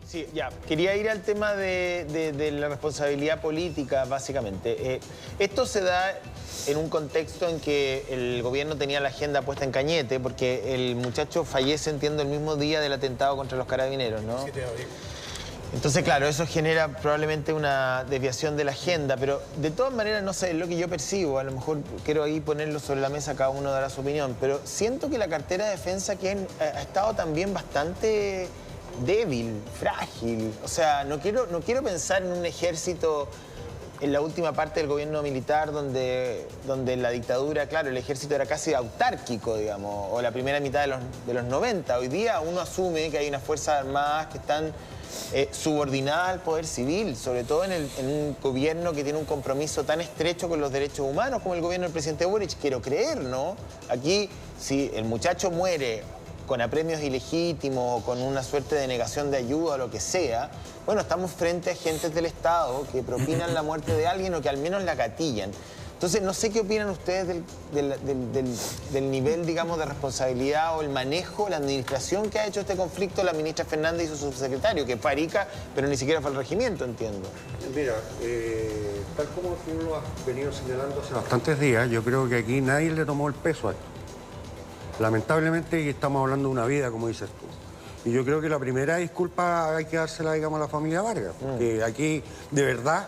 Sí, ya. Quería ir al tema de la responsabilidad política, básicamente. Esto se da en un contexto en que el gobierno tenía la agenda puesta en Cañete, porque el muchacho fallece, entiendo, el mismo día del atentado contra los carabineros, ¿no? 7 de abril. Entonces, claro, eso genera probablemente una desviación de la agenda, pero de todas maneras, no sé, es lo que yo percibo. A lo mejor quiero ahí ponerlo sobre la mesa, cada uno dará su opinión, pero siento que la cartera de defensa ha estado también bastante débil, frágil. O sea, no quiero pensar en un ejército en la última parte del gobierno militar donde en la dictadura, claro, el ejército era casi autárquico, digamos, o la primera mitad de los 90. Hoy día uno asume que hay unas fuerzas armadas que están subordinadas al poder civil, sobre todo en un gobierno que tiene un compromiso tan estrecho con los derechos humanos como el gobierno del presidente Boric. Quiero creer, ¿no? Aquí, si el muchacho muere con apremios ilegítimos o con una suerte de negación de ayuda o lo que sea, bueno, estamos frente a agentes del Estado que propinan la muerte de alguien o que al menos la gatillan. Entonces, no sé qué opinan ustedes del nivel, digamos, de responsabilidad o el manejo, la administración que ha hecho este conflicto la ministra Fernández y su subsecretario, que fue Arica, pero ni siquiera fue al regimiento, entiendo. Mira, tal como tú lo has venido señalando hace bastantes días, yo creo que aquí nadie le tomó el peso a esto. Lamentablemente estamos hablando de una vida, como dices tú. Y yo creo que la primera disculpa hay que dársela, digamos, a la familia Vargas. Porque aquí, de verdad,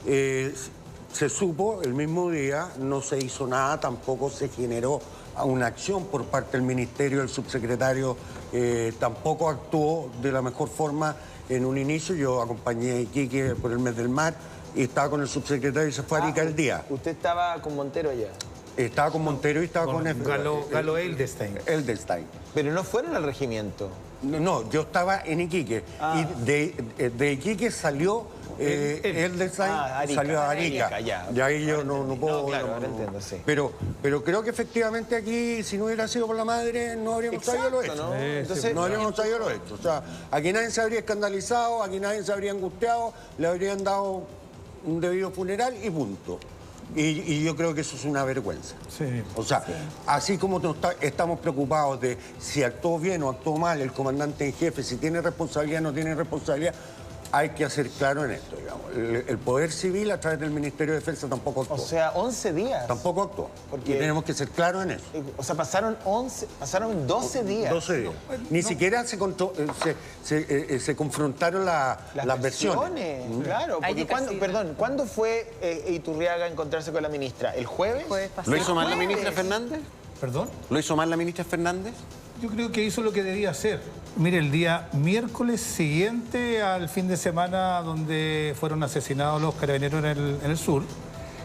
se supo el mismo día, no se hizo nada, tampoco se generó una acción por parte del ministerio, el subsecretario tampoco actuó de la mejor forma en un inicio. Yo acompañé a Iquique por el mes del mar y estaba con el subsecretario y se fue a Arica el día. ¿Usted estaba con Montero allá? Estaba con Montero y estaba con Galo Eldestein. Eldestein. Pero no fueron al regimiento. No, yo estaba en Iquique. Y de Iquique salió Eldestein, salió a Arica. Y ahí yo no puedo... No, claro, ahora entiendo, sí. Pero creo que efectivamente aquí, si no hubiera sido por la madre, no habríamos sabido lo hecho. ¿no? Entonces, No habríamos sabido lo hecho. O sea, aquí nadie se habría escandalizado, aquí nadie se habría angustiado, le habrían dado un debido funeral y punto. Y yo creo que eso es una vergüenza. Sí. O sea, así como estamos preocupados de si actuó bien o actuó mal el comandante en jefe, si tiene responsabilidad o no tiene responsabilidad, hay que hacer claro en esto, digamos. El Poder Civil, a través del Ministerio de Defensa, tampoco actuó. o sea, 11 días. Tampoco actuó. Porque- Y tenemos que ser claros en eso. O sea, pasaron 12 días. 12 días. Ni siquiera se confrontaron las versiones. Claro, Hay porque que casi- ¿cuándo fue Iturriaga a encontrarse con la ministra? ¿El jueves? Jueves pasado. ¿Lo hizo mal la jueves. ministra Fernández? ¿Perdón? ¿Lo hizo mal la ministra Fernández? Yo creo que hizo lo que debía hacer. Mire, el día miércoles siguiente al fin de semana donde fueron asesinados los carabineros en el sur,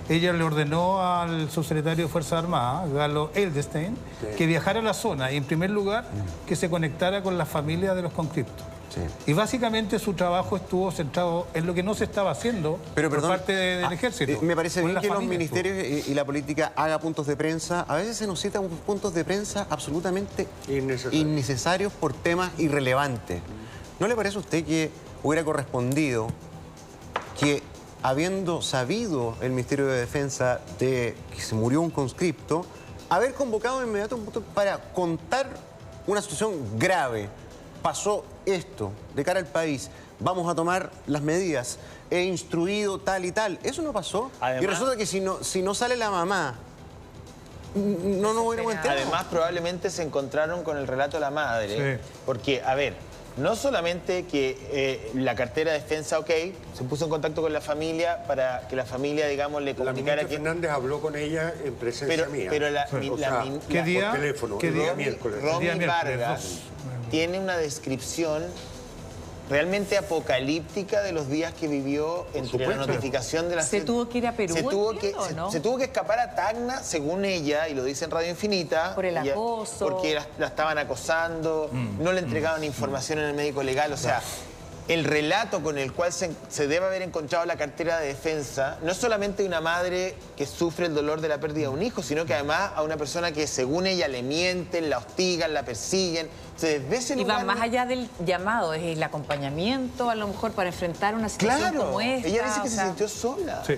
ella le ordenó al subsecretario de Fuerzas Armadas, Galo Eldestein, que viajara a la zona y, en primer lugar, que se conectara con las familias de los conscriptos. Sí. Y básicamente su trabajo estuvo centrado en lo que no se estaba haciendo Pero, por perdón, parte del ejército. Me parece con bien las que los familias, ministerios y la política haga puntos de prensa. A veces se nos citan puntos de prensa absolutamente innecesarios por temas irrelevantes. ¿No le parece a usted que hubiera correspondido que habiendo sabido el Ministerio de Defensa de que se murió un conscripto, haber convocado de inmediato un punto para contar una situación grave. Pasó esto de cara al país, vamos a tomar las medidas, he instruido tal y tal. Eso no pasó. Además, y resulta que si no sale la mamá, no nos hubiéramos enterado. Además, probablemente se encontraron con el relato de la madre. Sí. Porque, a ver, no solamente que la cartera de defensa, ok, se puso en contacto con la familia para que la familia, digamos, le La comunicara ministra que... Fernández habló con ella en presencia mía. Pero O sea, ¿Qué día? por teléfono, ¿Qué el día? día miércoles. Romy Día miércoles, Vargas tiene una descripción realmente apocalíptica de los días que vivió entre la supuesto. notificación de la... ¿Se tuvo que ir a Perú, Se tuvo que, entiendo, se- no? se tuvo que escapar a Tacna, según ella, y lo dice en Radio Infinita. Por el ella- acoso. Porque la estaban acosando, no le entregaban información en el médico legal, o sea... El relato con el cual se debe haber encontrado la cartera de defensa no es solamente una madre que sufre el dolor de la pérdida de un hijo, sino que además a una persona que según ella le mienten, la hostigan, la persiguen. Entonces, desde ese Y lugar... va más allá del llamado, es el acompañamiento a lo mejor para enfrentar una situación Claro, como esta. ella dice que o se sea, sintió sola. Sí.